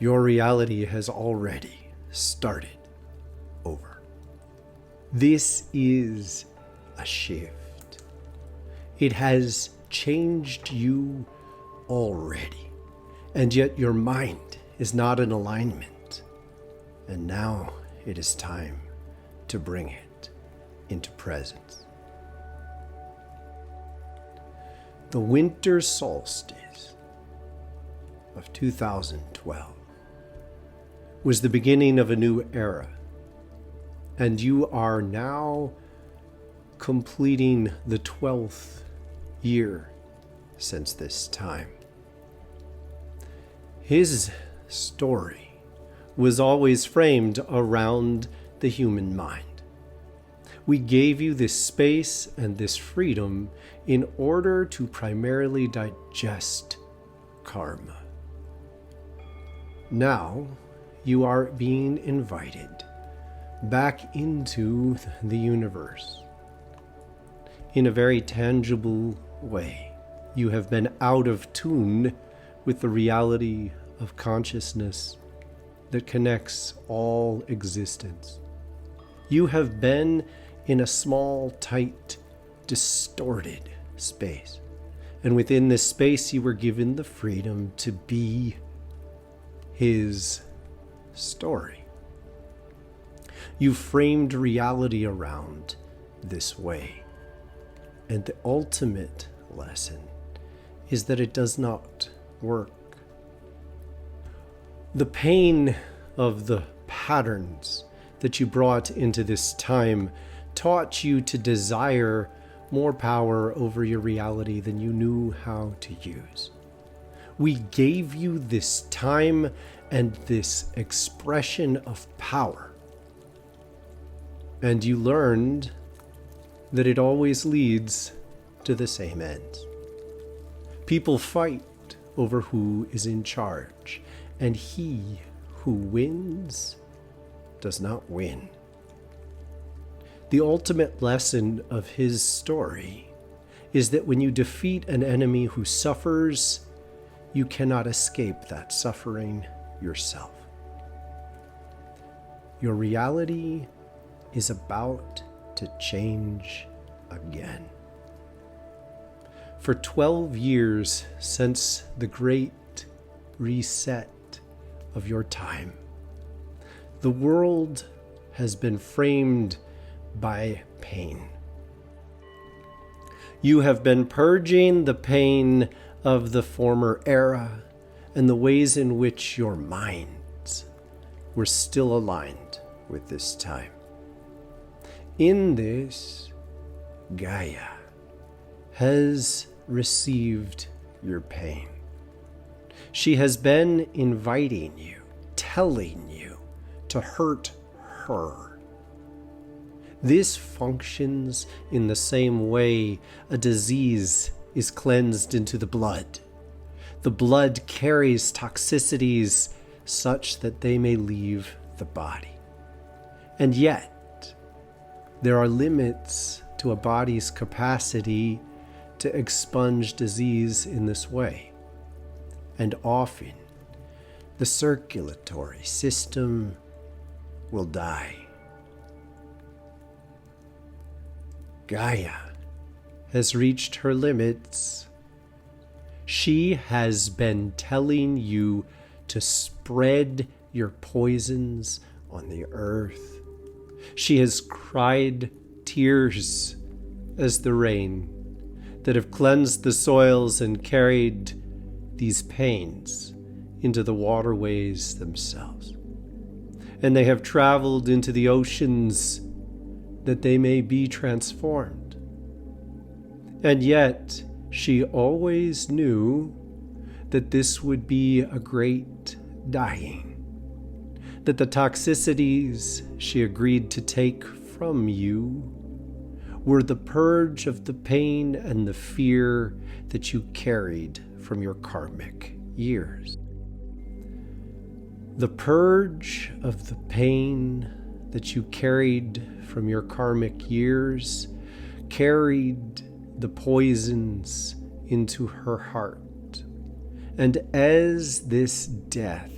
Your reality has already started over. This is a shift. It has changed you already, and yet your mind is not in alignment. And now it is time to bring it into presence. The winter solstice of 2012 was the beginning of a new era, and you are now completing the 12th year since this time. His story was always framed around the human mind. We gave you this space and this freedom in order to primarily digest karma. Now you are being invited back into the universe. In a very tangible way, you have been out of tune with the reality of consciousness that connects all existence. You have been in a small, tight, distorted space. And within this space, you were given the freedom to be his story. You framed reality around this way. And the ultimate lesson is that it does not work. The pain of the patterns that you brought into this time taught you to desire more power over your reality than you knew how to use. We gave you this time and this expression of power, and you learned that it always leads to the same ends. People fight over who is in charge, and he who wins does not win. The ultimate lesson of his story is that when you defeat an enemy who suffers, you cannot escape that suffering yourself. Your reality is about to change again. For 12 years since the great reset of your time, the world has been framed by pain. You have been purging the pain of the former era and the ways in which your minds were still aligned with this time. In this, Gaia has received your pain. She has been inviting you, telling you to hurt her. This functions in the same way a disease is cleansed into the blood. The blood carries toxicities such that they may leave the body. And yet, there are limits to a body's capacity to expunge disease in this way. And often, the circulatory system will die. Gaia has reached her limits. She has been telling you to spread your poisons on the earth. She has cried tears as the rain that have cleansed the soils and carried these pains into the waterways themselves. And they have traveled into the oceans that they may be transformed. And yet, she always knew that this would be a great dying, that the toxicities she agreed to take from you were the purge of the pain and the fear that you carried from your karmic years. The purge of the pain that you carried from your karmic years carried the poisons into her heart. And as this death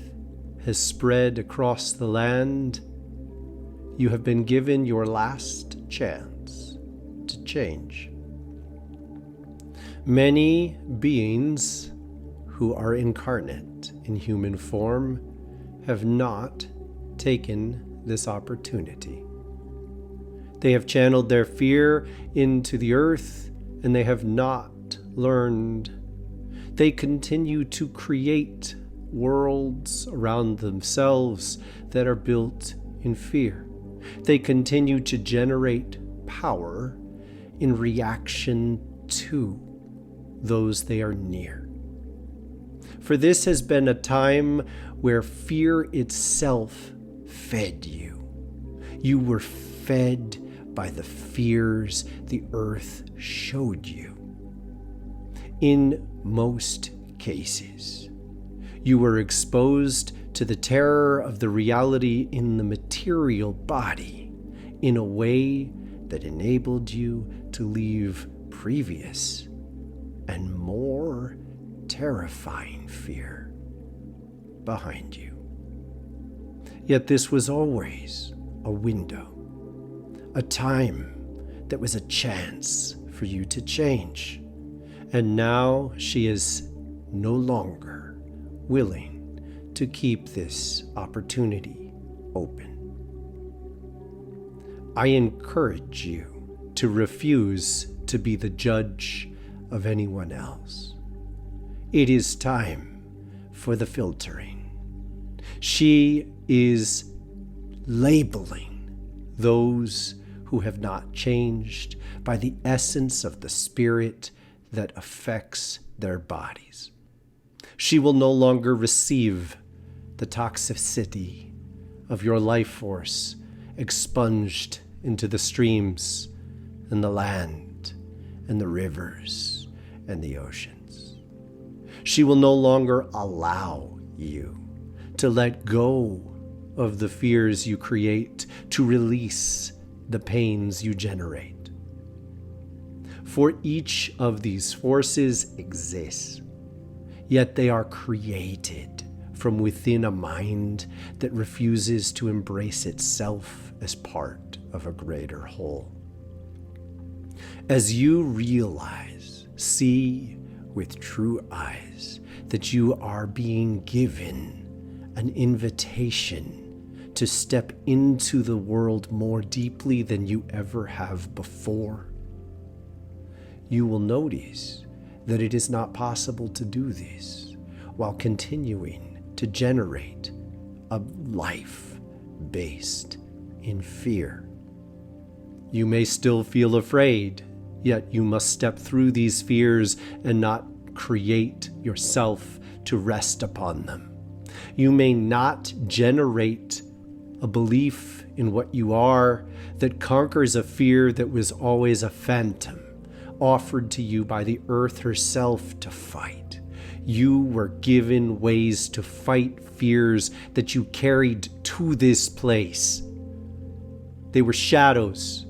has spread across the land, you have been given your last chance to change. Many beings who are incarnate in human form have not taken this opportunity. They have channeled their fear into the earth, and they have not learned. They continue to create worlds around themselves that are built in fear. They continue to generate power in reaction to those they are near. For this has been a time where fear itself fed you. You were fed by the fears the earth showed you. In most cases, you were exposed to the terror of the reality in the material body in a way that enabled you to leave previous and more terrifying fear behind you. Yet this was always a window, a time that was a chance for you to change. And now she is no longer willing to keep this opportunity open. I encourage you to refuse to be the judge of anyone else. It is time for the filtering. She is labeling those who have not changed by the essence of the spirit that affects their bodies. She will no longer receive the toxicity of your life force expunged into the streams and the land and the rivers and the oceans. She will no longer allow you to let go of the fears you create, to release the pains you generate. For each of these forces exists, yet they are created from within a mind that refuses to embrace itself as part of a greater whole. As you realize, see with true eyes that you are being given an invitation to step into the world more deeply than you ever have before, you will notice that it is not possible to do this while continuing to generate a life based in fear. You may still feel afraid, yet you must step through these fears and not create yourself to rest upon them. You may not generate a belief in what you are that conquers a fear that was always a phantom, offered to you by the earth herself to fight. You were given ways to fight fears that you carried to this place. They were shadows.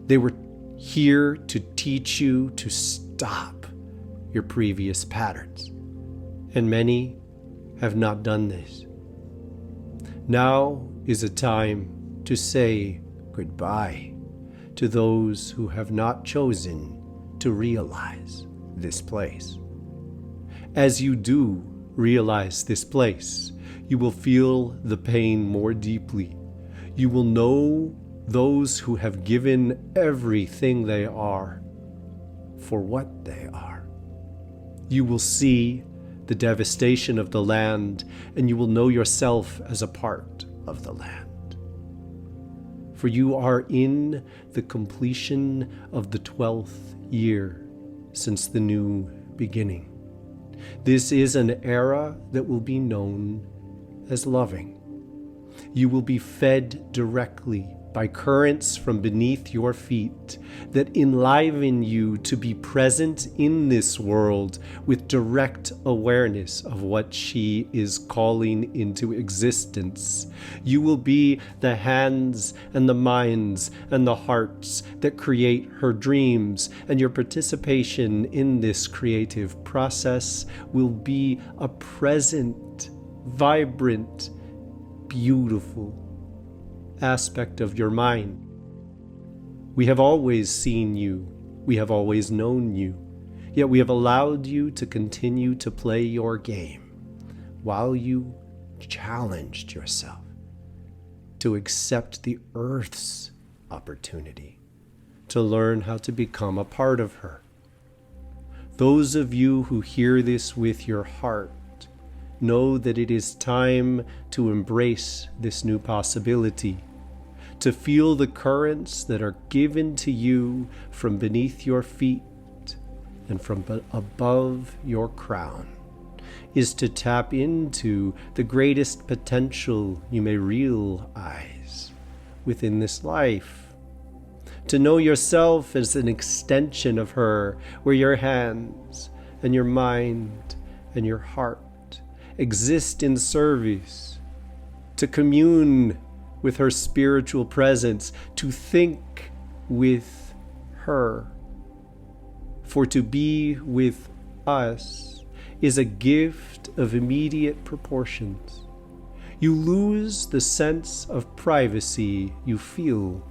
They were here to teach you to stop your previous patterns. And many have not done this. Now is a time to say goodbye to those who have not chosen to realize this place. As you do realize this place, you will feel the pain more deeply. You will know those who have given everything they are for what they are. You will see the devastation of the land, and you will know yourself as a part of the land. For you are in the completion of the 12th year since the new beginning. This is an era that will be known as loving. You will be fed directly by currents from beneath your feet that enliven you to be present in this world with direct awareness of what she is calling into existence. You will be the hands and the minds and the hearts that create her dreams, and your participation in this creative process will be a present vibrant, beautiful aspect of your mind. We have always seen you. We have always known you. Yet we have allowed you to continue to play your game while you challenged yourself to accept the Earth's opportunity to learn how to become a part of her. Those of you who hear this with your heart know that it is time to embrace this new possibility, to feel the currents that are given to you from beneath your feet and from above your crown, is to tap into the greatest potential you may realize within this life. To know yourself as an extension of her, where your hands and your mind and your heart exist in service, to commune with her spiritual presence, to think with her. For to be with us is a gift of immediate proportions. You lose the sense of privacy you feel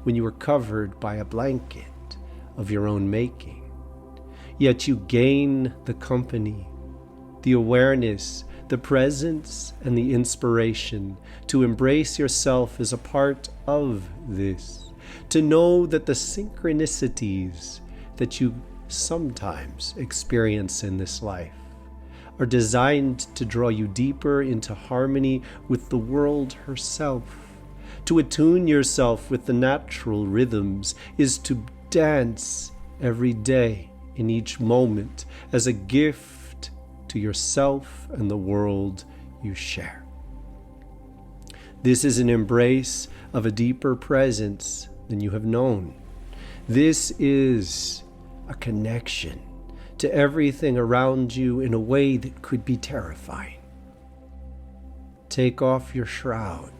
when you are covered by a blanket of your own making. Yet you gain the company, the awareness, the presence, and the inspiration to embrace yourself as a part of this, to know that the synchronicities that you sometimes experience in this life are designed to draw you deeper into harmony with the world herself. To attune yourself with the natural rhythms is to dance every day in each moment as a gift to yourself and the world you share. This is an embrace of a deeper presence than you have known. This is a connection to everything around you in a way that could be terrifying. Take off your shroud.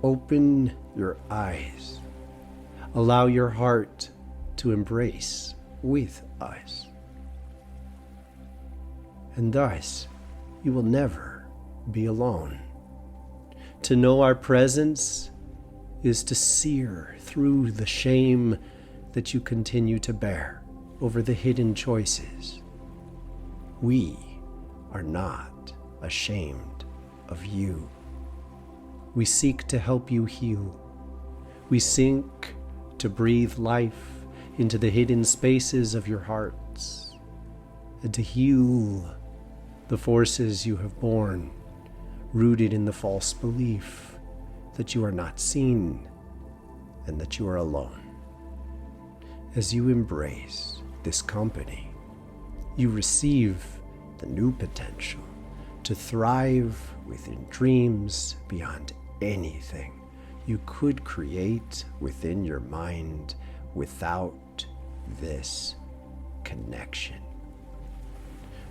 Open your eyes. Allow your heart to embrace with us. And thus, you will never be alone. To know our presence is to sear through the shame that you continue to bear over the hidden choices. We are not ashamed of you. We seek to help you heal. We seek to breathe life into the hidden spaces of your hearts and to heal the forces you have borne, rooted in the false belief that you are not seen and that you are alone. As you embrace this company, you receive the new potential to thrive within dreams beyond anything you could create within your mind without this connection.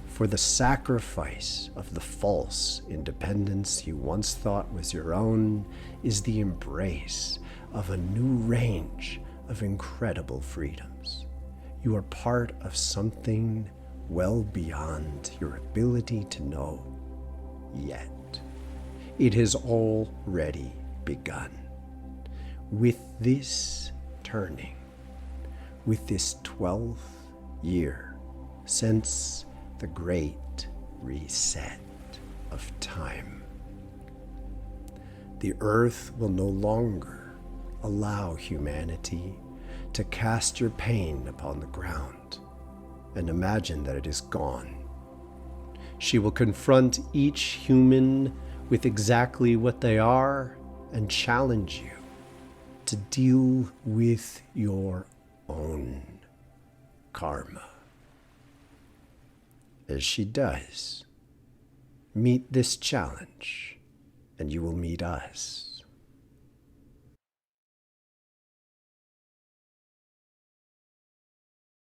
For the sacrifice of the false independence you once thought was your own is the embrace of a new range of incredible freedoms. You are part of something well beyond your ability to know yet. It has already begun. With this turning, with this 12th year since the great reset of time, the earth will no longer allow humanity to cast your pain upon the ground and imagine that it is gone. She will confront each human with exactly what they are and challenge you to deal with your own karma. As she does, meet this challenge, and you will meet us.